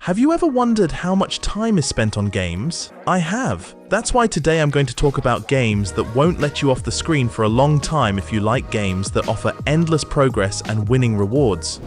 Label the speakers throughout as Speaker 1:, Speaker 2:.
Speaker 1: Have you ever wondered how much time is spent on games? I have. That's why today I'm going to talk about games that won't let you off the screen for a long time if you like games that offer endless progress and winning rewards.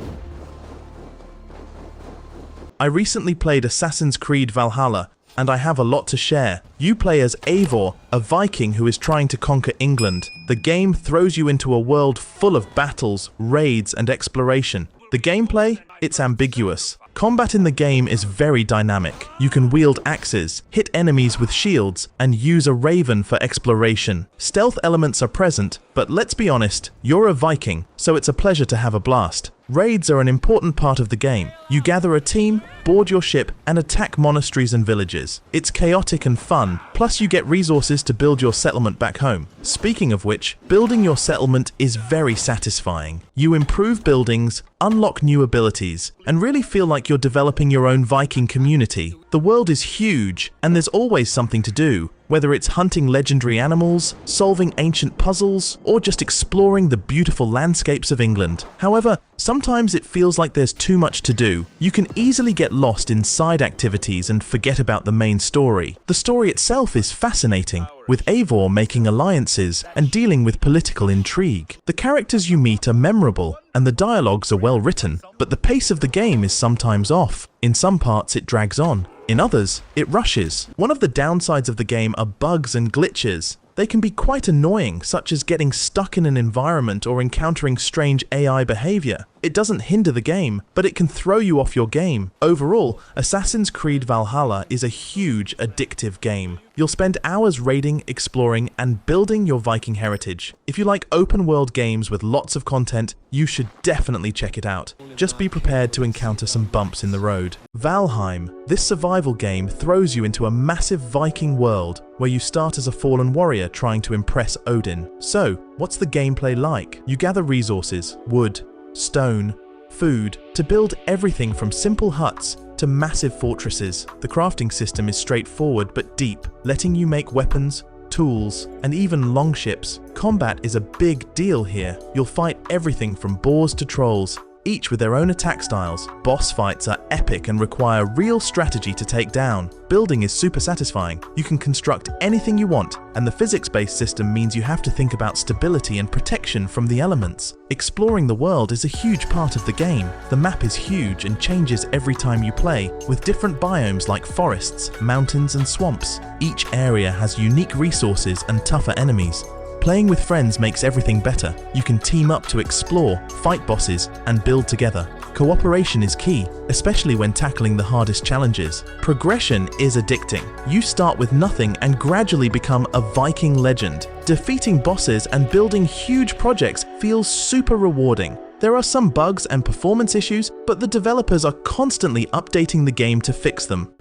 Speaker 1: I recently played Assassin's Creed Valhalla, and I have a lot to share. You play as Eivor, a Viking who is trying to conquer England. The game throws you into a world full of battles, raids, and exploration. The gameplay? It's ambiguous. Combat in the game is very dynamic. You can wield axes, hit enemies with shields, and use a raven for exploration. Stealth elements are present, but let's be honest, you're a Viking, so it's a pleasure to have a blast. Raids are an important part of the game. You gather a team, board your ship, and attack monasteries and villages. It's chaotic and fun, plus you get resources to build your settlement back home. Speaking of which, building your settlement is very satisfying. You improve buildings, unlock new abilities, and really feel like you're developing your own Viking community. The world is huge, and there's always something to do. Whether it's hunting legendary animals, solving ancient puzzles, or just exploring the beautiful landscapes of England. However, sometimes it feels like there's too much to do. You can easily get lost in side activities and forget about the main story. The story itself is fascinating, with Eivor making alliances and dealing with political intrigue. The characters you meet are memorable, and the dialogues are well written, but the pace of the game is sometimes off. In some parts it drags on. In others, it rushes. One of the downsides of the game are bugs and glitches. They can be quite annoying, such as getting stuck in an environment or encountering strange AI behavior. It doesn't hinder the game, but it can throw you off your game. Overall, Assassin's Creed Valhalla is a huge, addictive game. You'll spend hours raiding, exploring, and building your Viking heritage. If you like open-world games with lots of content, you should definitely check it out. Just be prepared to encounter some bumps in the road. Valheim. This survival game throws you into a massive Viking world where you start as a fallen warrior trying to impress Odin. So, what's the gameplay like? You gather resources, wood, stone, food, to build everything from simple huts to massive fortresses. The crafting system is straightforward but deep, letting you make weapons, tools, and even longships. Combat is a big deal here. You'll fight everything from boars to trolls, each with their own attack styles. Boss fights are epic and require real strategy to take down. Building is super satisfying. You can construct anything you want, and the physics-based system means you have to think about stability and protection from the elements. Exploring the world is a huge part of the game. The map is huge and changes every time you play, with different biomes like forests, mountains, and swamps. Each area has unique resources and tougher enemies. Playing with friends makes everything better. You can team up to explore, fight bosses, and build together. Cooperation is key, especially when tackling the hardest challenges. Progression is addicting. You start with nothing and gradually become a Viking legend. Defeating bosses and building huge projects feels super rewarding. There are some bugs and performance issues, but the developers are constantly updating the game to fix them.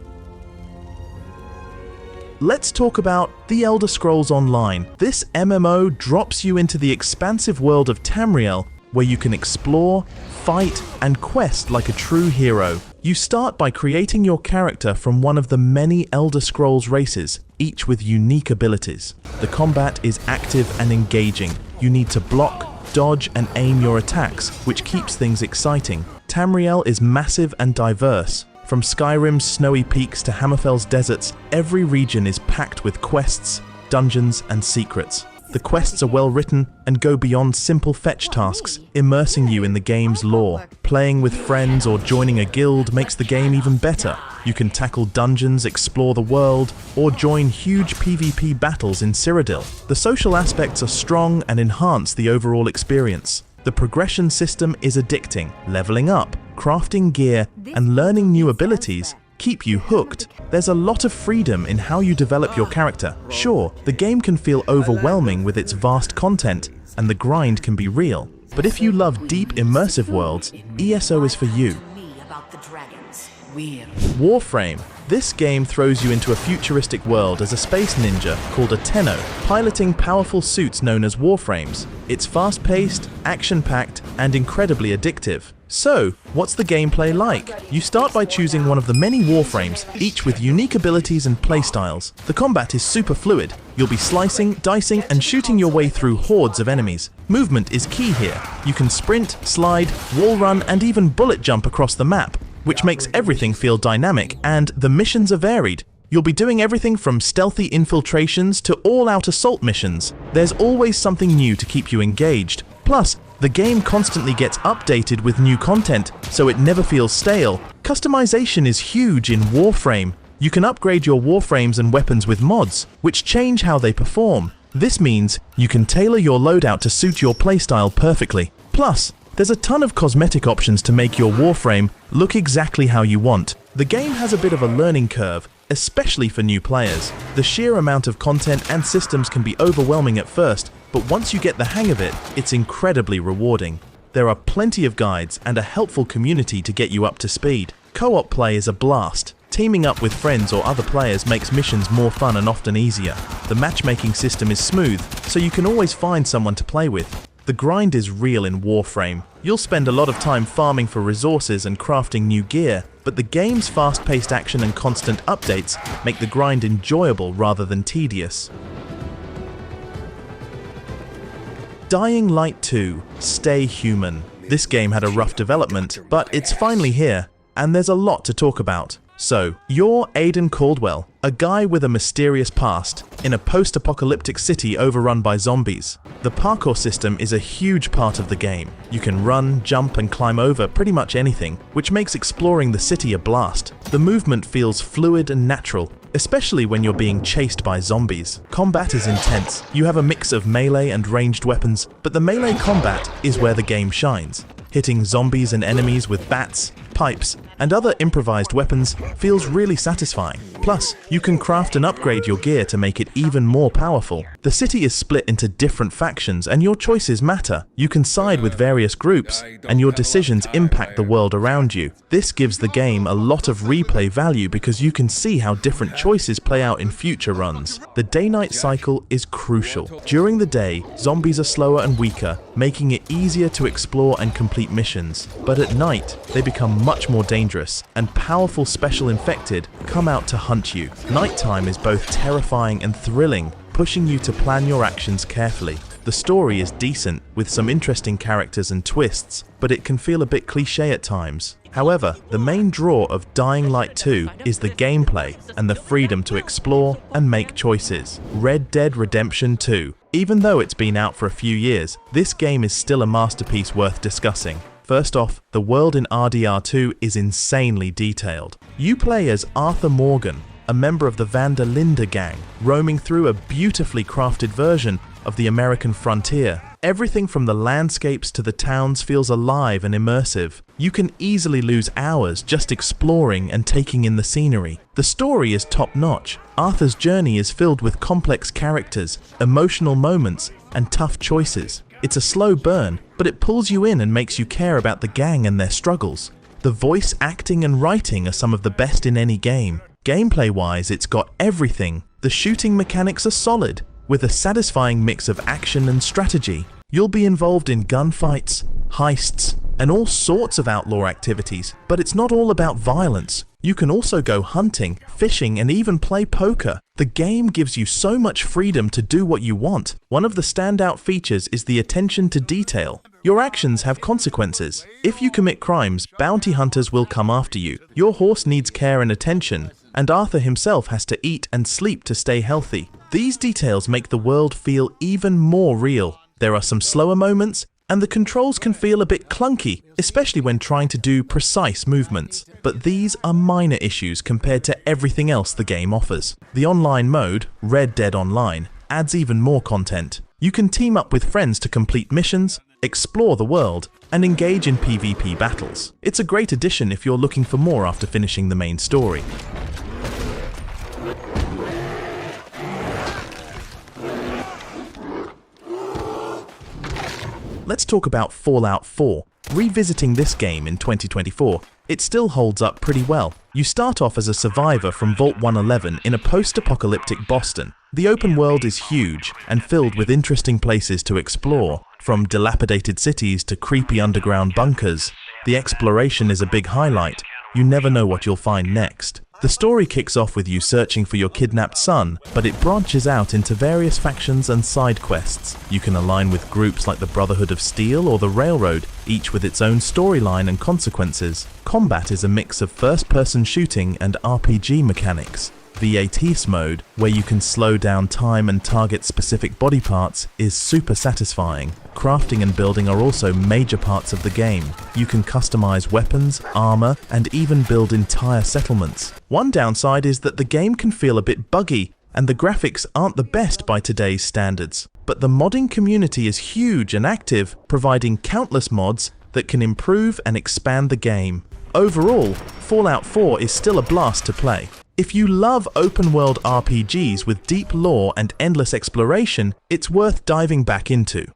Speaker 1: Let's talk about The Elder Scrolls Online. This MMO drops you into the expansive world of Tamriel, where you can explore, fight, and quest like a true hero. You start by creating your character from one of the many Elder Scrolls races, each with unique abilities. The combat is active and engaging. You need to block, dodge, and aim your attacks, which keeps things exciting. Tamriel is massive and diverse. From Skyrim's snowy peaks to Hammerfell's deserts, every region is packed with quests, dungeons, and secrets. The quests are well written and go beyond simple fetch tasks, immersing you in the game's lore. Playing with friends or joining a guild makes the game even better. You can tackle dungeons, explore the world, or join huge PvP battles in Cyrodiil. The social aspects are strong and enhance the overall experience. The progression system is addicting. Leveling up, crafting gear, and learning new abilities keep you hooked. There's a lot of freedom in how you develop your character. Sure, the game can feel overwhelming with its vast content, and the grind can be real. But if you love deep, immersive worlds, ESO is for you. Warframe. This game throws you into a futuristic world as a space ninja called a Tenno, piloting powerful suits known as Warframes. It's fast-paced, action-packed, and incredibly addictive. So, what's the gameplay like? You start by choosing one of the many Warframes, each with unique abilities and playstyles. The combat is super fluid. You'll be slicing, dicing, and shooting your way through hordes of enemies. Movement is key here. You can sprint, slide, wall run, and even bullet jump across the map. which makes everything feel dynamic, and the missions are varied. You'll be doing everything from stealthy infiltrations to all-out assault missions. There's always something new to keep you engaged. Plus, the game constantly gets updated with new content, so it never feels stale. Customization is huge in Warframe. You can upgrade your Warframes and weapons with mods, which change how they perform. This means you can tailor your loadout to suit your playstyle perfectly. Plus, there's a ton of cosmetic options to make your Warframe look exactly how you want. The game has a bit of a learning curve, especially for new players. The sheer amount of content and systems can be overwhelming at first, but once you get the hang of it, it's incredibly rewarding. There are plenty of guides and a helpful community to get you up to speed. Co-op play is a blast. Teaming up with friends or other players makes missions more fun and often easier. The matchmaking system is smooth, so you can always find someone to play with. The grind is real in Warframe. You'll spend a lot of time farming for resources and crafting new gear, but the game's fast-paced action and constant updates make the grind enjoyable rather than tedious. Dying Light 2: Stay Human. This game had a rough development, but it's finally here, and there's a lot to talk about. So, you're Aiden Caldwell, a guy with a mysterious past, in a post-apocalyptic city overrun by zombies. The parkour system is a huge part of the game. You can run, jump, and climb over pretty much anything, which makes exploring the city a blast. The movement feels fluid and natural, especially when you're being chased by zombies. Combat is intense. You have a mix of melee and ranged weapons, but the melee combat is where the game shines. Hitting zombies and enemies with bats, pipes, and other improvised weapons feels really satisfying. Plus, you can craft and upgrade your gear to make it even more powerful. The city is split into different factions, and your choices matter. You can side with various groups, and your decisions impact the world around you. This gives the game a lot of replay value because you can see how different choices play out in future runs. The day-night cycle is crucial. During the day, zombies are slower and weaker, making it easier to explore and complete missions. But at night, they become much more dangerous, and powerful special infected come out to hunt you. Nighttime is both terrifying and thrilling, pushing you to plan your actions carefully. The story is decent, with some interesting characters and twists, but it can feel a bit cliché at times. However, the main draw of Dying Light 2 is the gameplay and the freedom to explore and make choices. Red Dead Redemption 2. Even though it's been out for a few years, this game is still a masterpiece worth discussing. First off, the world in RDR2 is insanely detailed. You play as Arthur Morgan, a member of the Van der Linde gang, roaming through a beautifully crafted version of the American frontier. Everything from the landscapes to the towns feels alive and immersive. You can easily lose hours just exploring and taking in the scenery. The story is top-notch. Arthur's journey is filled with complex characters, emotional moments, and tough choices. It's a slow burn, but it pulls you in and makes you care about the gang and their struggles. The voice acting and writing are some of the best in any game. Gameplay-wise, it's got everything. The shooting mechanics are solid, with a satisfying mix of action and strategy. You'll be involved in gunfights, heists, and all sorts of outlaw activities, but it's not all about violence. You can also go hunting, fishing, and even play poker. The game gives you so much freedom to do what you want. One of the standout features is the attention to detail. Your actions have consequences. If you commit crimes, bounty hunters will come after you. Your horse needs care and attention, and Arthur himself has to eat and sleep to stay healthy. These details make the world feel even more real. There are some slower moments, and the controls can feel a bit clunky, especially when trying to do precise movements. But these are minor issues compared to everything else the game offers. The online mode, Red Dead Online, adds even more content. You can team up with friends to complete missions, explore the world, and engage in PvP battles. It's a great addition if you're looking for more after finishing the main story. Let's talk about Fallout 4. Revisiting this game in 2024, it still holds up pretty well. You start off as a survivor from Vault 111 in a post-apocalyptic Boston. The open world is huge and filled with interesting places to explore, from dilapidated cities to creepy underground bunkers. The exploration is a big highlight. You never know what you'll find next. The story kicks off with you searching for your kidnapped son, but it branches out into various factions and side quests. You can align with groups like the Brotherhood of Steel or the Railroad, each with its own storyline and consequences. Combat is a mix of first-person shooting and RPG mechanics. VATS mode, where you can slow down time and target specific body parts, is super satisfying. Crafting and building are also major parts of the game. You can customize weapons, armor, and even build entire settlements. One downside is that the game can feel a bit buggy, and the graphics aren't the best by today's standards. But the modding community is huge and active, providing countless mods that can improve and expand the game. Overall, Fallout 4 is still a blast to play. If you love open-world RPGs with deep lore and endless exploration, it's worth diving back into.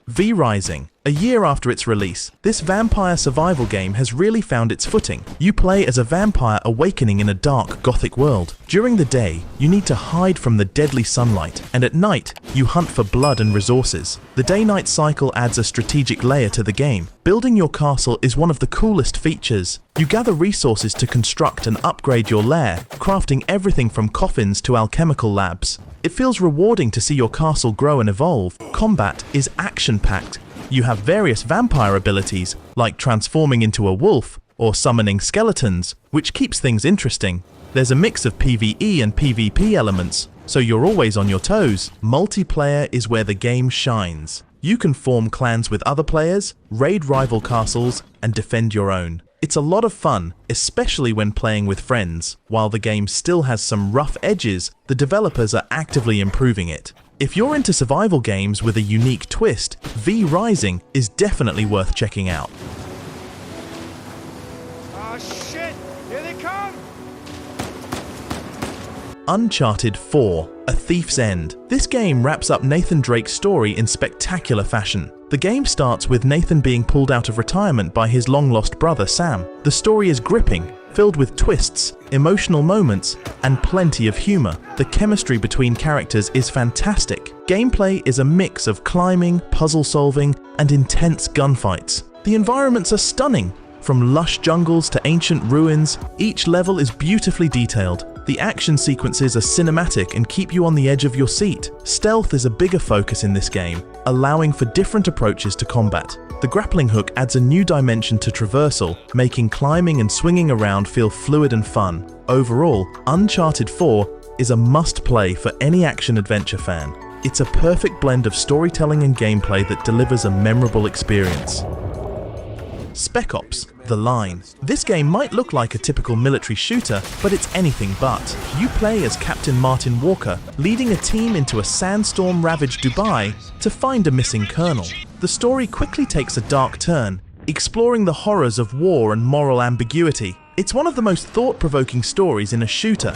Speaker 1: V-Rising. A year after its release, this vampire survival game has really found its footing. You play as a vampire awakening in a dark, gothic world. During the day, you need to hide from the deadly sunlight, and at night, you hunt for blood and resources. The day-night cycle adds a strategic layer to the game. Building your castle is one of the coolest features. You gather resources to construct and upgrade your lair, crafting everything from coffins to alchemical labs. It feels rewarding to see your castle grow and evolve. Combat is action-packed. You have various vampire abilities, like transforming into a wolf or summoning skeletons, which keeps things interesting. There's a mix of PvE and PvP elements, so you're always on your toes. Multiplayer is where the game shines. You can form clans with other players, raid rival castles, and defend your own. It's a lot of fun, especially when playing with friends. While the game still has some rough edges, the developers are actively improving it. If you're into survival games with a unique twist, V-Rising is definitely worth checking out.
Speaker 2: Oh shit! Here they come!
Speaker 1: Uncharted 4: A Thief's End. This game wraps up Nathan Drake's story in spectacular fashion. The game starts with Nathan being pulled out of retirement by his long-lost brother Sam. The story is gripping, filled with twists, emotional moments, and plenty of humor. The chemistry between characters is fantastic. Gameplay is a mix of climbing, puzzle solving, and intense gunfights. The environments are stunning. From lush jungles to ancient ruins, each level is beautifully detailed. The action sequences are cinematic and keep you on the edge of your seat. Stealth is a bigger focus in this game, allowing for different approaches to combat. The grappling hook adds a new dimension to traversal, making climbing and swinging around feel fluid and fun. Overall, Uncharted 4 is a must-play for any action-adventure fan. It's a perfect blend of storytelling and gameplay that delivers a memorable experience. Spec Ops: The Line. This game might look like a typical military shooter, but it's anything but. You play as Captain Martin Walker, leading a team into a sandstorm-ravaged Dubai to find a missing colonel. The story quickly takes a dark turn, exploring the horrors of war and moral ambiguity. It's one of the most thought-provoking stories in a shooter.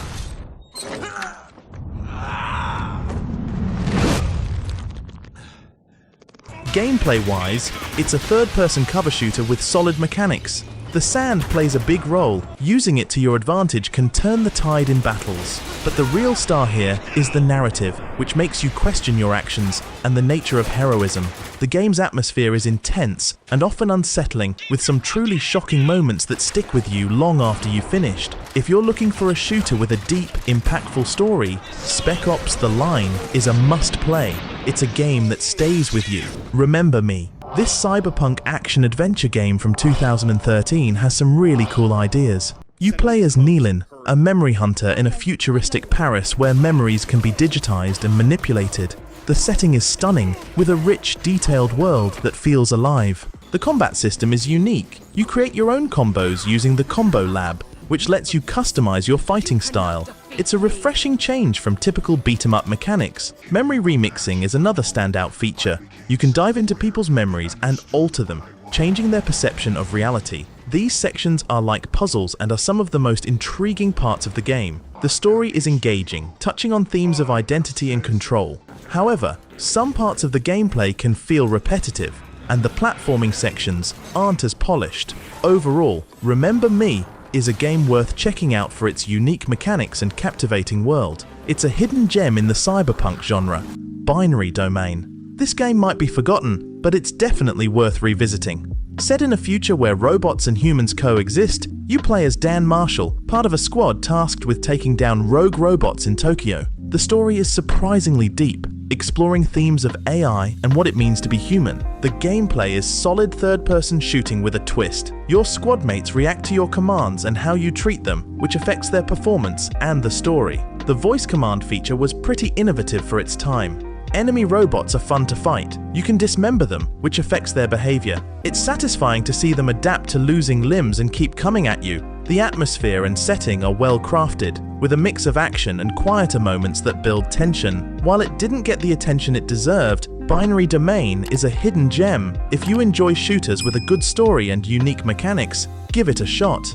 Speaker 1: Gameplay-wise, it's a third-person cover shooter with solid mechanics. The sand plays a big role. Using it to your advantage can turn the tide in battles. But the real star here is the narrative, which makes you question your actions and the nature of heroism. The game's atmosphere is intense and often unsettling, with some truly shocking moments that stick with you long after you've finished. If you're looking for a shooter with a deep, impactful story, Spec Ops: The Line is a must-play. It's a game that stays with you. Remember Me. This cyberpunk action-adventure game from 2013 has some really cool ideas. You play as Nealon, a memory hunter in a futuristic Paris where memories can be digitized and manipulated. The setting is stunning, with a rich, detailed world that feels alive. The combat system is unique. You create your own combos using the Combo Lab, which lets you customize your fighting style. It's a refreshing change from typical beat-em-up mechanics. Memory remixing is another standout feature. You can dive into people's memories and alter them, changing their perception of reality. These sections are like puzzles and are some of the most intriguing parts of the game. The story is engaging, touching on themes of identity and control. However, some parts of the gameplay can feel repetitive, and the platforming sections aren't as polished. Overall, Remember Me is a game worth checking out for its unique mechanics and captivating world. It's a hidden gem in the cyberpunk genre. Binary Domain. This game might be forgotten, but it's definitely worth revisiting. Set in a future where robots and humans coexist, You play as Dan Marshall, part of a squad tasked with taking down rogue robots in Tokyo. The story is surprisingly deep, exploring themes of AI and what it means to be human. The gameplay is solid third-person shooting with a twist. Your squad mates react to your commands and how you treat them, which affects their performance and the story. The voice command feature was pretty innovative for its time. Enemy robots are fun to fight. You can dismember them, which affects their behavior. It's satisfying to see them adapt to losing limbs and keep coming at you. The atmosphere and setting are well crafted, with a mix of action and quieter moments that build tension. While it didn't get the attention it deserved, Binary Domain is a hidden gem. If you enjoy shooters with a good story and unique mechanics, give it a shot.